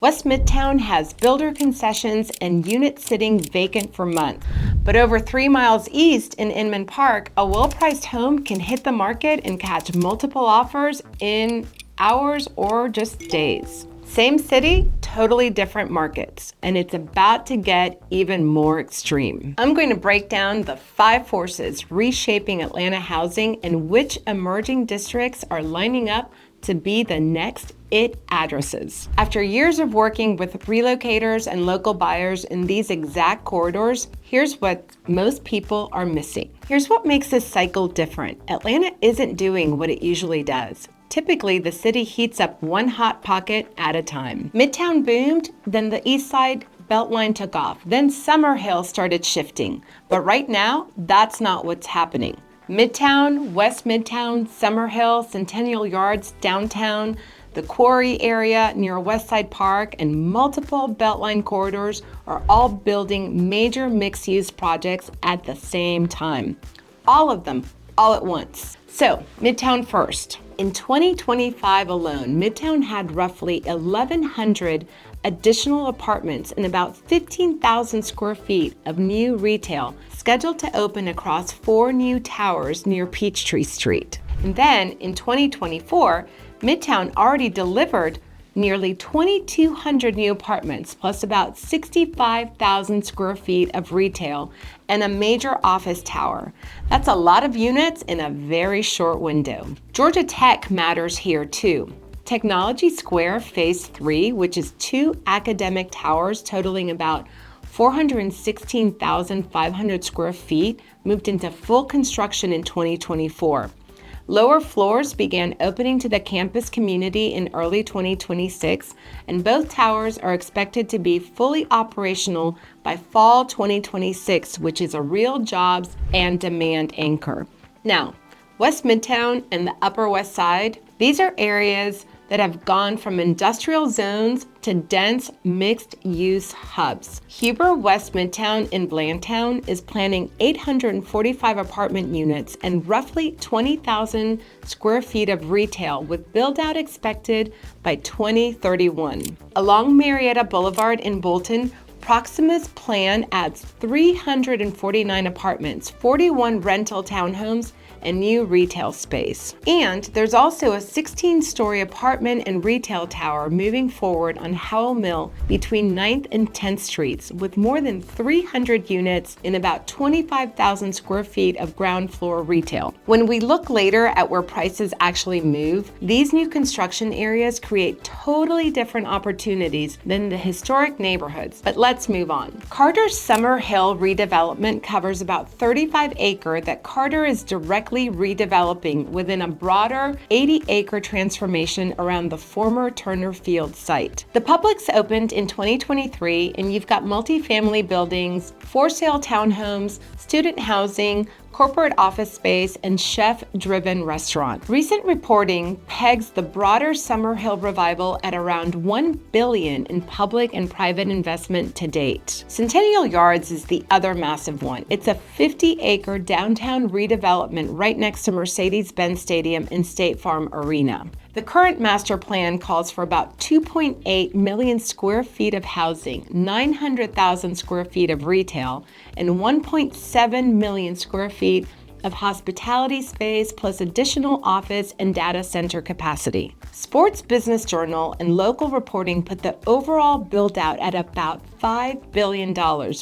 West Midtown has builder concessions and units sitting vacant for months. But over 3 miles east in Inman Park, a well-priced home can hit the market and catch multiple offers in hours or just days. Same city, totally different markets, and it's about to get even more extreme. I'm going to break down the 5 forces reshaping Atlanta housing and which emerging districts are lining up to be the next IT addresses. After years of working with relocators and local buyers in these exact corridors, here's what most people are missing. Here's what makes this cycle different. Atlanta isn't doing what it usually does. Typically, the city heats up one hot pocket at a time. Midtown boomed, then the east side Beltline took off, then Summerhill started shifting. But right now, that's not what's happening. Midtown, West Midtown, Summerhill, Centennial Yards, downtown, the Quarry area near West Side Park, and multiple Beltline corridors are all building major mixed-use projects at the same time. All of them, all at once. So, Midtown first. In 2025 alone, Midtown had roughly 1,100 additional apartments and about 15,000 square feet of new retail scheduled to open across 4 new towers near Peachtree Street. And then in 2024, Midtown already delivered nearly 2,200 new apartments, plus about 65,000 square feet of retail and a major office tower. That's a lot of units in a very short window. Georgia Tech matters here too. Technology Square Phase 3, which is 2 academic towers totaling about 416,500 square feet, moved into full construction in 2024. Lower floors began opening to the campus community in early 2026, and both towers are expected to be fully operational by fall 2026, which is a real jobs and demand anchor. Now, West Midtown and the Upper West Side, these are areas that have gone from industrial zones to dense mixed-use hubs. Huber West Midtown in Blandtown is planning 845 apartment units and roughly 20,000 square feet of retail, with build-out expected by 2031. Along Marietta Boulevard in Bolton, Proxima's plan adds 349 apartments, 41 rental townhomes, and new retail space. And there's also a 16-story apartment and retail tower moving forward on Howell Mill between 9th and 10th Streets, with more than 300 units in about 25,000 square feet of ground floor retail. When we look later at where prices actually move, these new construction areas create totally different opportunities than the historic neighborhoods. But let's move on. Carter's Summerhill redevelopment covers about 35 acres that Carter is directly redeveloping within a broader 80-acre transformation around the former Turner Field site. The Publix opened in 2023, and you've got multifamily buildings, for-sale townhomes, student housing, corporate office space, and chef-driven restaurant. Recent reporting pegs the broader Summerhill revival at around $1 billion in public and private investment to date. Centennial Yards is the other massive one. It's a 50-acre downtown redevelopment right next to Mercedes-Benz Stadium and State Farm Arena. The current master plan calls for about 2.8 million square feet of housing, 900,000 square feet of retail, and 1.7 million square feet of hospitality space, plus additional office and data center capacity. Sports Business Journal and local reporting put the overall build-out at about $5 billion,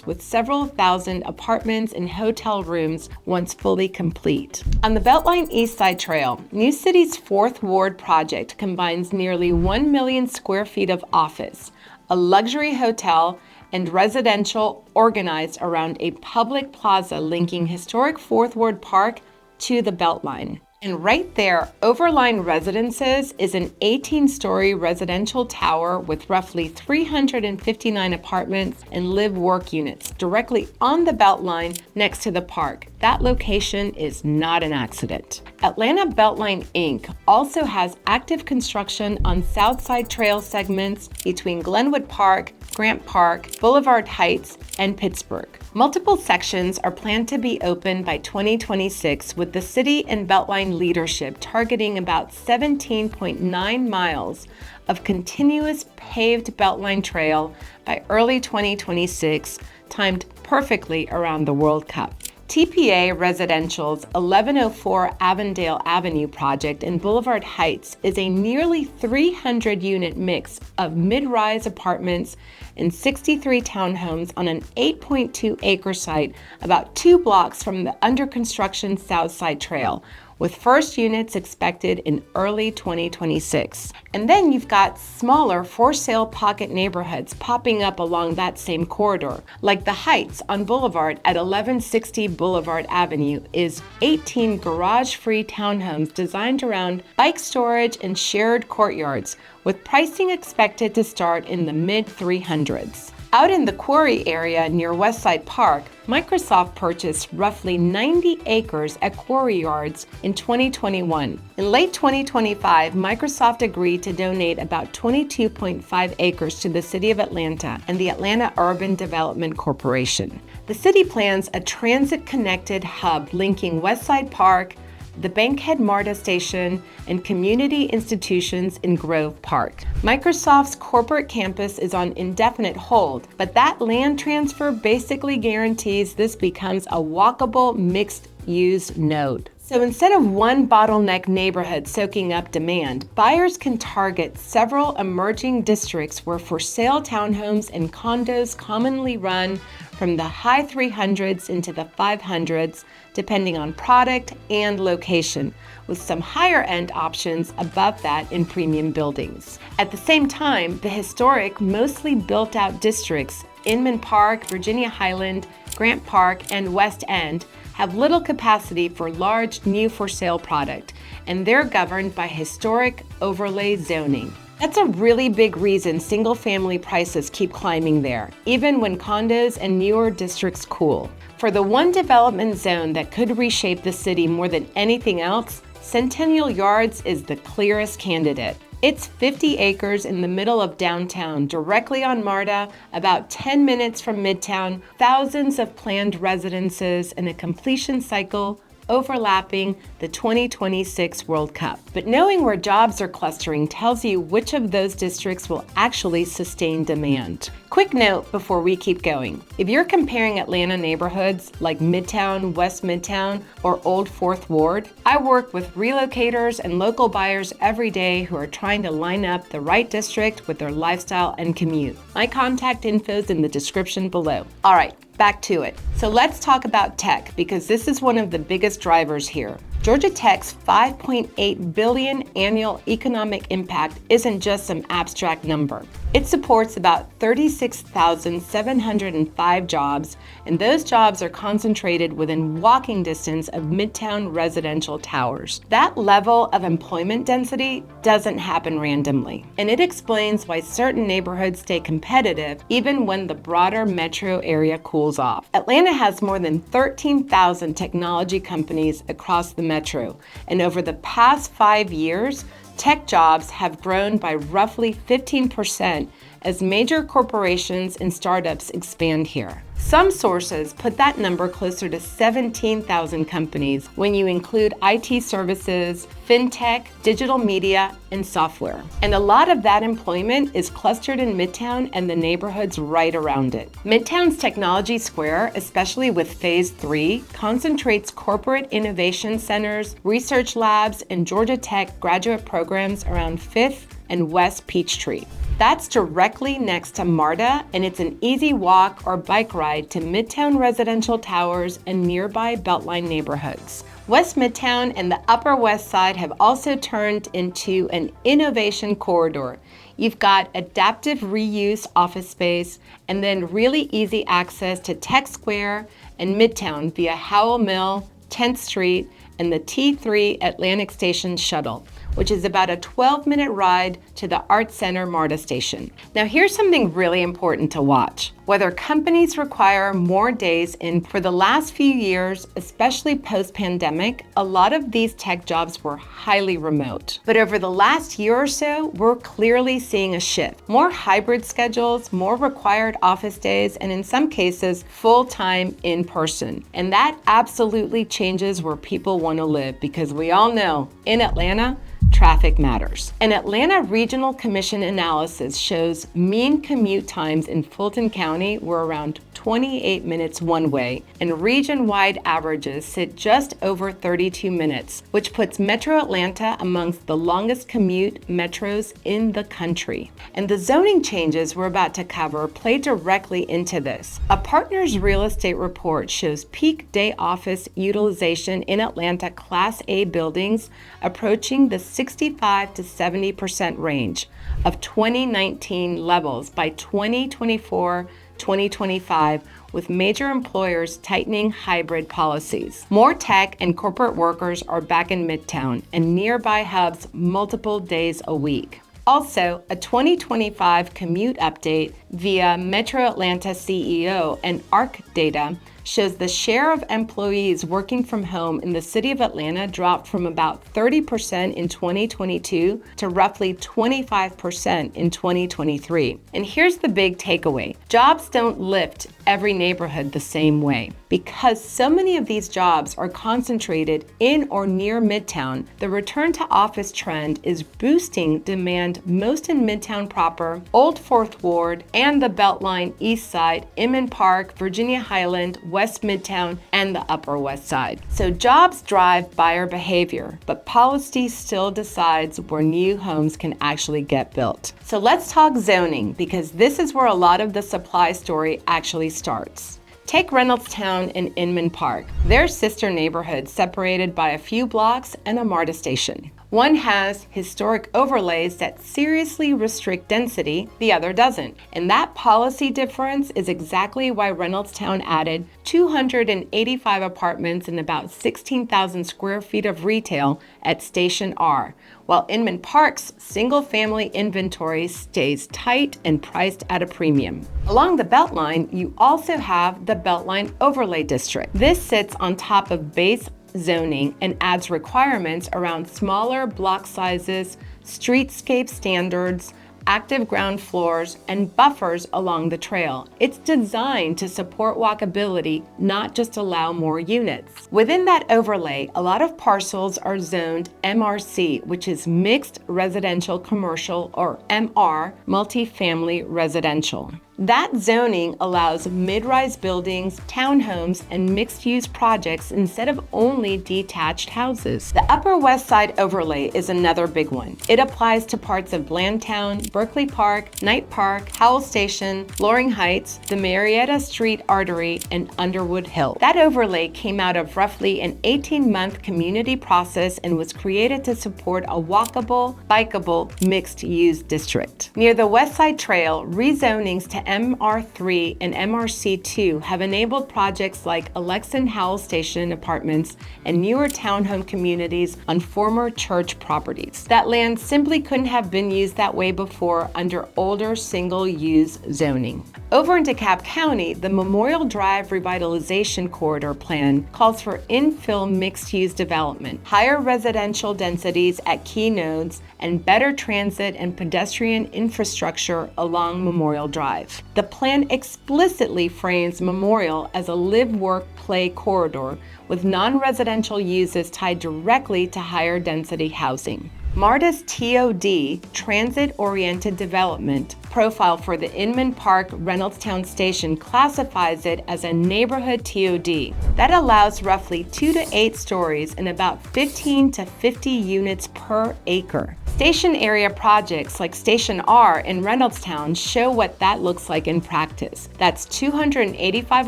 with several thousand apartments and hotel rooms once fully complete. On the Beltline East Side Trail, New City's 4th Ward project combines nearly 1 million square feet of office, a luxury hotel, and residential organized around a public plaza linking historic 4th Ward Park to the Beltline. And right there, Overline Residences is an 18-story residential tower with roughly 359 apartments and live-work units directly on the Beltline next to the park. That location is not an accident. Atlanta Beltline Inc. also has active construction on Southside Trail segments between Glenwood Park, Grant Park, Boulevard Heights, and Pittsburgh. Multiple sections are planned to be open by 2026, with the city and Beltline leadership targeting about 17.9 miles of continuous paved Beltline trail by early 2026, timed perfectly around the World Cup. TPA Residential's 1104 Avondale Avenue project in Boulevard Heights is a nearly 300-unit mix of mid-rise apartments and 63 townhomes on an 8.2-acre site about 2 blocks from the under-construction Southside Trail, with first units expected in early 2026. And then you've got smaller for-sale pocket neighborhoods popping up along that same corridor, like the Heights on Boulevard at 1160 Boulevard Avenue is 18 garage-free townhomes designed around bike storage and shared courtyards, with pricing expected to start in the mid-300s. Out in the Quarry area near Westside Park, Microsoft purchased roughly 90 acres at Quarry Yards in 2021. In late 2025, Microsoft agreed to donate about 22.5 acres to the City of Atlanta and the Atlanta Urban Development Corporation. The city plans a transit-connected hub linking Westside Park, the Bankhead MARTA station, and community institutions in Grove Park. Microsoft's corporate campus is on indefinite hold, but that land transfer basically guarantees this becomes a walkable mixed-use node. So instead of one bottleneck neighborhood soaking up demand, buyers can target several emerging districts where for sale townhomes and condos commonly run from the high 300s into the 500s, depending on product and location, with some higher end options above that in premium buildings. At the same time, the historic, mostly built out districts, Inman Park, Virginia Highland, Grant Park, and West End, have little capacity for large new for sale product, and they're governed by historic overlay zoning. That's a really big reason single-family prices keep climbing there, even when condos and newer districts cool. For the one development zone that could reshape the city more than anything else, Centennial Yards is the clearest candidate. It's 50 acres in the middle of downtown, directly on MARTA, about 10 minutes from Midtown, thousands of planned residences, and a completion cycle overlapping the 2026 World Cup. But knowing where jobs are clustering tells you which of those districts will actually sustain demand. Quick note before we keep going. If you're comparing Atlanta neighborhoods like Midtown, West Midtown, or Old Fourth Ward, I work with relocators and local buyers every day who are trying to line up the right district with their lifestyle and commute. My contact info is in the description below. All right, back to it. So let's talk about tech, because this is one of the biggest drivers here. Georgia Tech's $5.8 billion annual economic impact isn't just some abstract number. It supports about 36,705 jobs, and those jobs are concentrated within walking distance of Midtown residential towers. That level of employment density doesn't happen randomly, and it explains why certain neighborhoods stay competitive even when the broader metro area cools off. Atlanta has more than 13,000 technology companies across the metro, and over the past 5 years, tech jobs have grown by roughly 15% as major corporations and startups expand here. Some sources put that number closer to 17,000 companies when you include IT services, fintech, digital media, and software. And a lot of that employment is clustered in Midtown and the neighborhoods right around it. Midtown's Technology Square, especially with Phase 3, concentrates corporate innovation centers, research labs, and Georgia Tech graduate programs around 5th and West Peachtree. That's directly next to MARTA, and it's an easy walk or bike ride to Midtown residential towers and nearby Beltline neighborhoods. West Midtown and the Upper West Side have also turned into an innovation corridor. You've got adaptive reuse office space, and then really easy access to Tech Square and Midtown via Howell Mill, 10th Street, and the T3 Atlantic Station shuttle, which is about a 12-minute ride to the Art Center MARTA station. Now here's something really important to watch. whether companies require more days in. For the last few years, especially post-pandemic, a lot of these tech jobs were highly remote. But over the last year or so, we're clearly seeing a shift. More hybrid schedules, more required office days, and in some cases, full-time in person. And that absolutely changes where people want to live, because we all know in Atlanta, traffic matters. An Atlanta Regional Commission analysis shows mean commute times in Fulton County were around 28 minutes one way, and region-wide averages sit just over 32 minutes, which puts Metro Atlanta amongst the longest commute metros in the country. And the zoning changes we're about to cover play directly into this. A Partners Real Estate report shows peak day office utilization in Atlanta Class A buildings approaching the 65 to 70% range of 2019 levels by 2024-2025, with major employers tightening hybrid policies. More tech and corporate workers are back in Midtown and nearby hubs multiple days a week. Also, a 2025 commute update via Metro Atlanta CEO and ARC data shows the share of employees working from home in the city of Atlanta dropped from about 30% in 2022 to roughly 25% in 2023. And here's the big takeaway. Jobs don't lift every neighborhood the same way. Because so many of these jobs are concentrated in or near Midtown, the return to office trend is boosting demand most in Midtown proper, Old Fourth Ward, and the Beltline East Side, Inman Park, Virginia Highland, West Midtown, and the Upper West Side. So jobs drive buyer behavior, but policy still decides where new homes can actually get built. So let's talk zoning, because this is where a lot of the supply story actually starts. Take Reynoldstown and Inman Park. They're sister neighborhoods separated by a few blocks and a MARTA station. One has historic overlays that seriously restrict density, the other doesn't. And that policy difference is exactly why Reynoldstown added 285 apartments and about 16,000 square feet of retail at Station R, while Inman Park's single-family inventory stays tight and priced at a premium. Along the Beltline, you also have the Beltline Overlay District. This sits on top of base zoning and adds requirements around smaller block sizes, streetscape standards, active ground floors, and buffers along the trail. It's designed to support walkability, not just allow more units. Within that overlay, a lot of parcels are zoned MRC, which is Mixed Residential Commercial, or MR, Multifamily Residential. That zoning allows mid-rise buildings, townhomes, and mixed-use projects instead of only detached houses. The Upper West Side overlay is another big one. It applies to parts of Blandtown, Berkeley Park, Knight Park, Howell Station, Loring Heights, the Marietta Street Artery, and Underwood Hill. That overlay came out of roughly an 18-month community process and was created to support a walkable, bikeable, mixed-use district. Near the West Side Trail, rezonings to MR3 and MRC2 have enabled projects like Alexa and Howell Station apartments and newer townhome communities on former church properties. That land simply couldn't have been used that way before under older single-use zoning. Over in DeKalb County, the Memorial Drive Revitalization Corridor Plan calls for infill mixed-use development, higher residential densities at key nodes, and better transit and pedestrian infrastructure along Memorial Drive. The plan explicitly frames Memorial as a live, work, play corridor with non-residential uses tied directly to higher density housing. MARTA's TOD, Transit-Oriented Development, profile for the Inman Park Reynoldstown Station classifies it as a neighborhood TOD. That allows roughly 2 to 8 stories and about 15 to 50 units per acre. Station area projects like Station R in Reynoldstown show what that looks like in practice. That's 285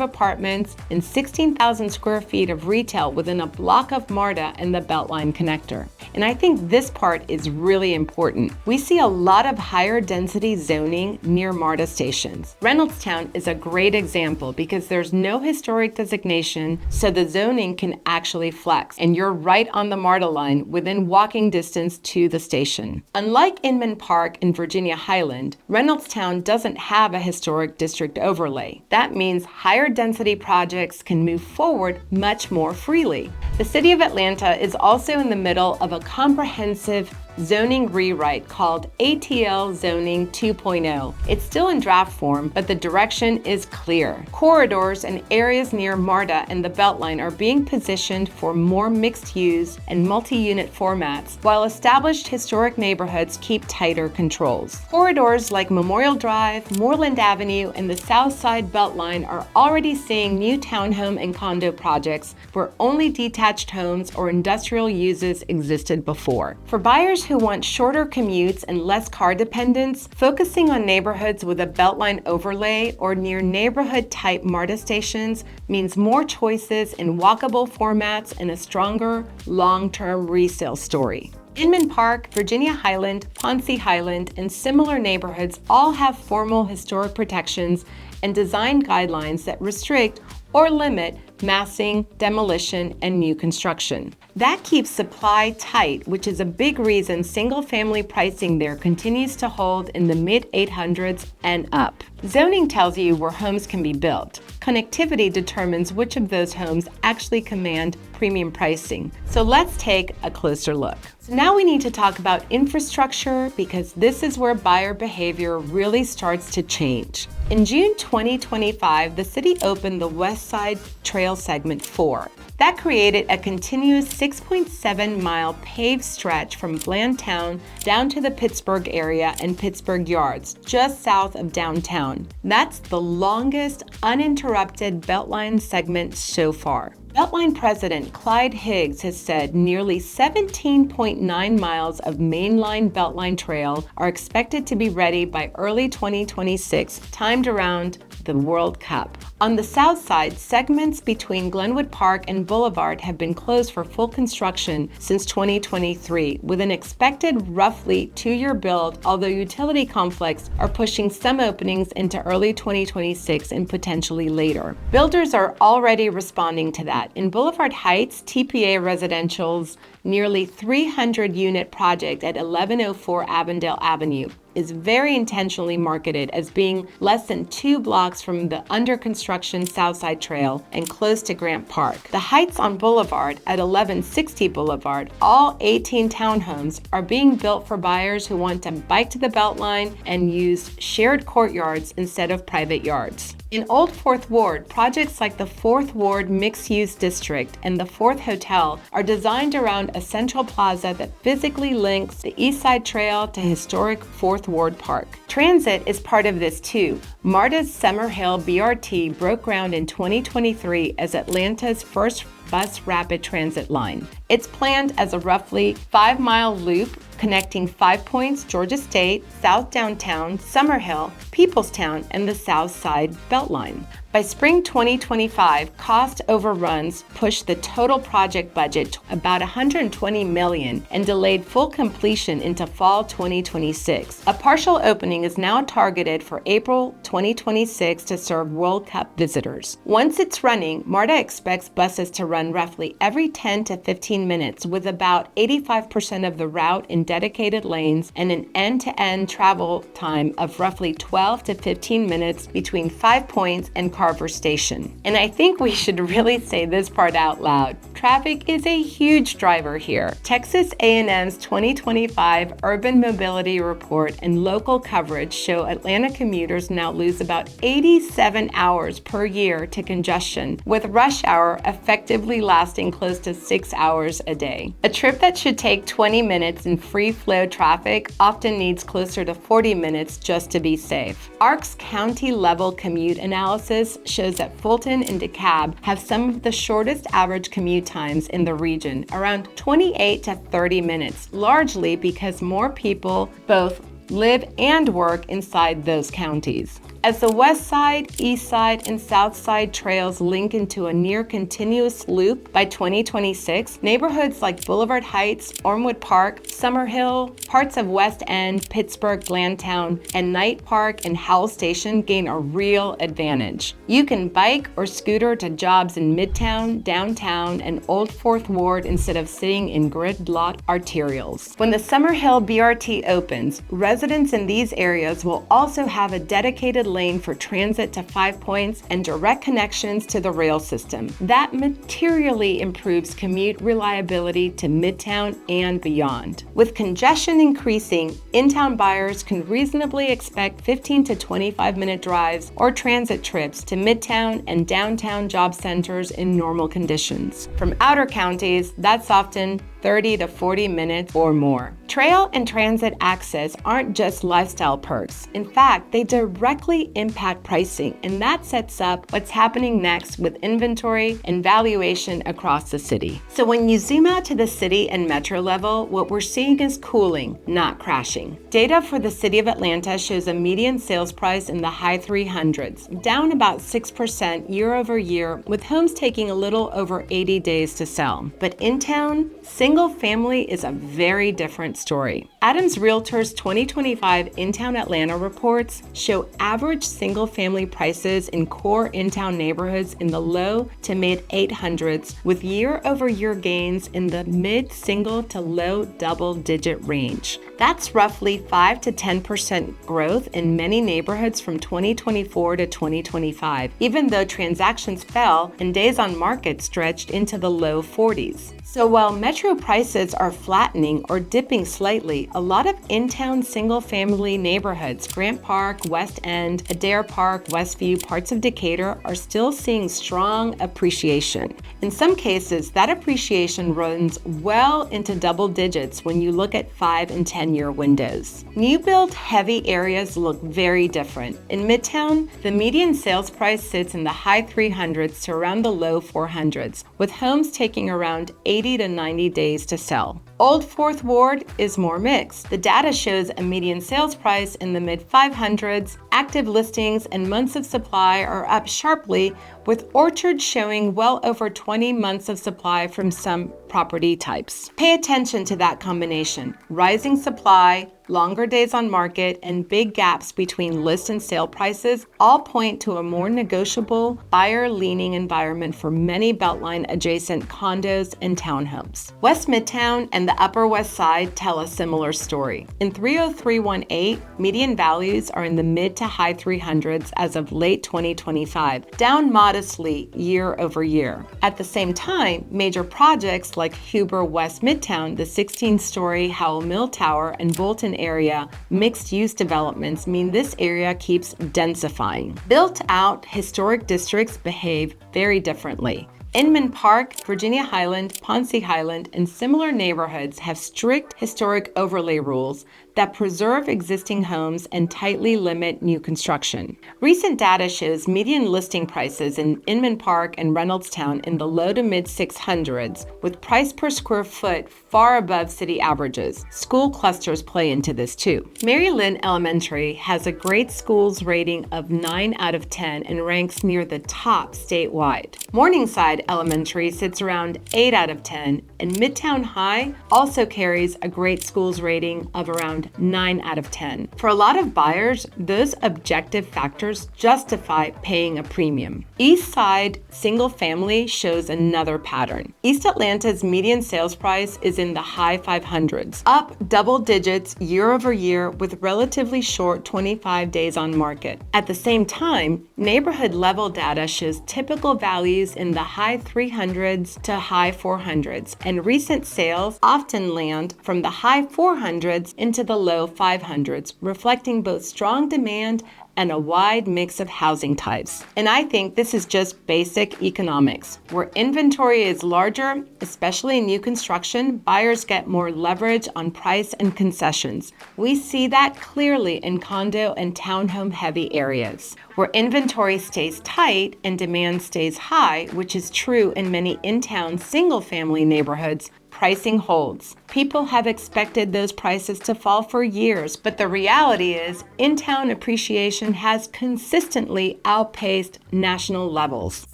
apartments and 16,000 square feet of retail within a block of MARTA and the Beltline connector. And I think this part is really important. We see a lot of higher density zoning near MARTA stations. Reynoldstown is a great example because there's no historic designation, so the zoning can actually flex. And you're right on the MARTA line within walking distance to the station. connection. Unlike Inman Park in Virginia Highland, Reynoldstown doesn't have a historic district overlay. That means higher density projects can move forward much more freely. The City of Atlanta is also in the middle of a comprehensive zoning rewrite called ATL Zoning 2.0. It's still in draft form, but the direction is clear. Corridors and areas near MARTA and the Beltline are being positioned for more mixed use and multi-unit formats, while established historic neighborhoods keep tighter controls. Corridors like Memorial Drive, Moreland Avenue, and the South Side Beltline are already seeing new townhome and condo projects where only detached homes or industrial uses existed before. For buyers who want shorter commutes and less car dependence, focusing on neighborhoods with a Beltline overlay or near neighborhood-type MARTA stations means more choices in walkable formats and a stronger, long-term resale story. Inman Park, Virginia Highland, Ponce Highland, and similar neighborhoods all have formal historic protections and design guidelines that restrict or limit massing, demolition, and new construction. That keeps supply tight, which is a big reason single-family pricing there continues to hold in the mid-800s and up. Zoning tells you where homes can be built. Connectivity determines which of those homes actually command premium pricing. So let's take a closer look. So now we need to talk about infrastructure, because this is where buyer behavior really starts to change. In June 2025, the city opened the West Side Trail Segment 4. That created a continuous 6.7-mile paved stretch from Blandtown down to the Pittsburgh area and Pittsburgh Yards, just south of downtown. That's the longest uninterrupted Beltline segment so far. Beltline President Clyde Higgs has said nearly 17.9 miles of mainline Beltline trail are expected to be ready by early 2026, timed around the World Cup. On the south side, segments between Glenwood Park and Boulevard have been closed for full construction since 2023, with an expected roughly 2-year build, although utility conflicts are pushing some openings into early 2026 and potentially later. Builders are already responding to that. In Boulevard Heights, TPA Residential's nearly 300-unit project at 1104 Avondale Avenue is very intentionally marketed as being less than 2 blocks from the under-construction Southside Trail and close to Grant Park. The Heights on Boulevard at 1160 Boulevard, all 18 townhomes, are being built for buyers who want to bike to the Beltline and use shared courtyards instead of private yards. In Old Fourth Ward, projects like the Fourth Ward Mixed-Use District and the Fourth Hotel are designed around a central plaza that physically links the East Side Trail to historic Fourth Ward Park. Transit is part of this too. MARTA's Summerhill BRT broke ground in 2023 as Atlanta's first bus rapid transit line. It's planned as a roughly 5-mile loop connecting 5 Points, Georgia State, South Downtown, Summerhill, Peoplestown, and the South Side Beltline. By spring 2025, cost overruns pushed the total project budget to about $120 million and delayed full completion into fall 2026. A partial opening is now targeted for April 2026 to serve World Cup visitors. Once it's running, MARTA expects buses to run roughly every 10 to 15 minutes, with about 85% of the route in dedicated lanes and an end-to-end travel time of roughly 12 to 15 minutes between 5 Points and Carver Station. And I think we should really say this part out loud. Traffic is a huge driver here. Texas A&M's 2025 Urban Mobility Report and local coverage show Atlanta commuters now lose about 87 hours per year to congestion, with rush hour effectively lasting close to 6 hours a day. A trip that should take 20 minutes in free-flow traffic often needs closer to 40 minutes just to be safe. ARC's county-level commute analysis shows that Fulton and DeKalb have some of the shortest average commute times in the region, around 28 to 30 minutes, largely because more people both live and work inside those counties. As the west side, east side, and south side trails link into a near continuous loop by 2026, neighborhoods like Boulevard Heights, Ormwood Park, Summerhill, parts of West End, Pittsburgh, Blandtown, and Knight Park and Howell Station gain a real advantage. You can bike or scooter to jobs in Midtown, downtown, and Old Fourth Ward instead of sitting in gridlocked arterials. When the Summerhill BRT opens, residents in these areas will also have a dedicated lane for transit to Five Points and direct connections to the rail system. That materially improves commute reliability to Midtown and beyond. With congestion increasing, in-town buyers can reasonably expect 15 to 25-minute drives or transit trips to Midtown and downtown job centers in normal conditions. From outer counties, that's often 30 to 40 minutes or more. Trail and transit access aren't just lifestyle perks. In fact, they directly impact pricing, and that sets up what's happening next with inventory and valuation across the city. So when you zoom out to the city and metro level, what we're seeing is cooling, not crashing. Data for the city of Atlanta shows a median sales price in the high 300s, down about 6% year over year, with homes taking a little over 80 days to sell. But in town, single family is a very different story. Adams Realtor's 2025 In-Town Atlanta reports show average single family prices in core in-town neighborhoods in the low to mid 800s, with year-over-year gains in the mid-single to low double-digit range. That's roughly 5 to 10% growth in many neighborhoods from 2024 to 2025, even though transactions fell and days on market stretched into the low 40s. So while metro prices are flattening or dipping slightly, a lot of in-town single-family neighborhoods, Grant Park, West End, Adair Park, Westview, parts of Decatur, are still seeing strong appreciation. In some cases, that appreciation runs well into double digits when you look at 5 and 10-year windows. New build heavy areas look very different. In Midtown, the median sales price sits in the high 300s to around the low 400s, with homes taking around 80 to 90 days to sell. Old Fourth Ward is more mixed. The data shows a median sales price in the mid 500s. Active listings and months of supply are up sharply, with Orchard showing well over 20 months of supply from some property types. Pay attention to that combination. Rising supply, longer days on market, and big gaps between list and sale prices all point to a more negotiable, buyer-leaning environment for many Beltline adjacent condos and townhomes. West Midtown and the Upper West Side tell a similar story. In 30318, median values are in the mid to high 300s as of late 2025, down modestly year over year. At the same time, major projects like Huber West Midtown, the 16-story Howell Mill Tower, and Bolton area mixed-use developments mean this area keeps densifying. Built-out historic districts behave very differently. Inman Park, Virginia Highland, Ponce Highland, and similar neighborhoods have strict historic overlay rules that preserve existing homes and tightly limit new construction. Recent data shows median listing prices in Inman Park and Reynoldstown in the low to mid 600s, with price per square foot far above city averages. School clusters play into this too. Mary Lynn Elementary has a great schools rating of 9 out of 10 and ranks near the top statewide. Morningside Elementary sits around 8 out of 10, and Midtown High also carries a great schools rating of around 9 out of 10. For a lot of buyers, those objective factors justify paying a premium. East Side single family shows another pattern. East Atlanta's median sales price is in the high 500s, up double digits year over year with relatively short 25 days on market. At the same time, neighborhood level data shows typical values in the high 300s to high 400s, and recent sales often land from the high 400s into the low 500s, reflecting both strong demand and a wide mix of housing types. And I think this is just basic economics. Where inventory is larger, especially in new construction, buyers get more leverage on price and concessions. We see that clearly in condo and townhome heavy areas. Where inventory stays tight and demand stays high, which is true in many in-town single-family neighborhoods, pricing holds. People have expected those prices to fall for years, but the reality is in-town appreciation has consistently outpaced national levels.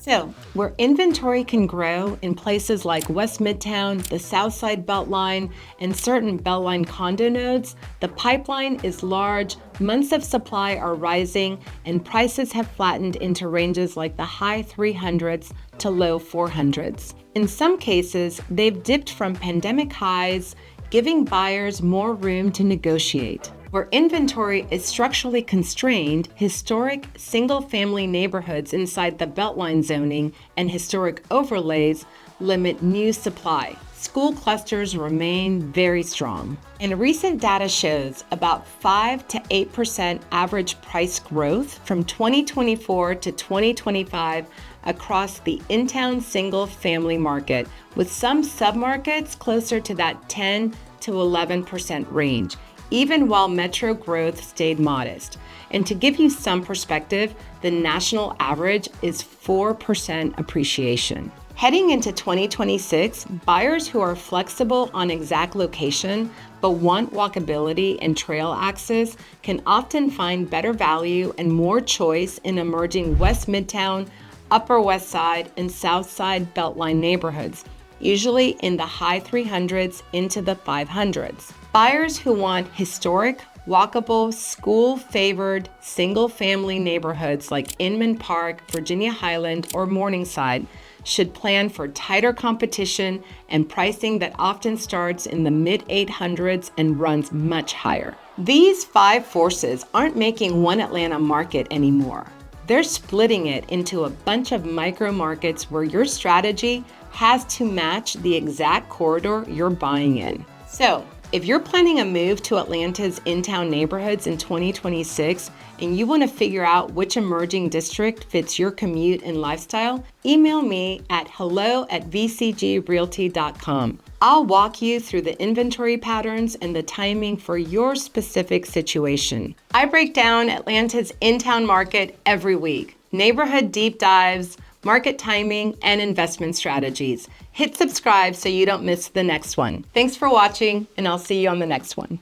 So, where inventory can grow in places like West Midtown, the Southside Beltline, and certain Beltline condo nodes, the pipeline is large, months of supply are rising, and prices have flattened into ranges like the high 300s to low 400s. In some cases, they've dipped from pandemic highs, giving buyers more room to negotiate. Where inventory is structurally constrained, historic single-family neighborhoods inside the Beltline zoning and historic overlays limit new supply. School clusters remain very strong. And recent data shows about 5 to 8% average price growth from 2024 to 2025 across the in-town single-family market, with some submarkets closer to that 10 to 11% range, even while metro growth stayed modest. And to give you some perspective, the national average is 4% appreciation. Heading into 2026, buyers who are flexible on exact location but want walkability and trail access can often find better value and more choice in emerging West Midtown, Upper West Side, and South Side Beltline neighborhoods, usually in the high 300s into the 500s. Buyers who want historic, walkable, school-favored, single-family neighborhoods like Inman Park, Virginia Highland, or Morningside should plan for tighter competition and pricing that often starts in the mid-800s and runs much higher. These 5 forces aren't making one Atlanta market anymore. They're splitting it into a bunch of micro markets where your strategy has to match the exact corridor you're buying in. So, if you're planning a move to Atlanta's in-town neighborhoods in 2026 and you want to figure out which emerging district fits your commute and lifestyle, email me at hello@vcgrealty.com. I'll walk you through the inventory patterns and the timing for your specific situation. I break down Atlanta's in-town market every week. Neighborhood deep dives, market timing, and investment strategies. Hit subscribe so you don't miss the next one. Thanks for watching, and I'll see you on the next one.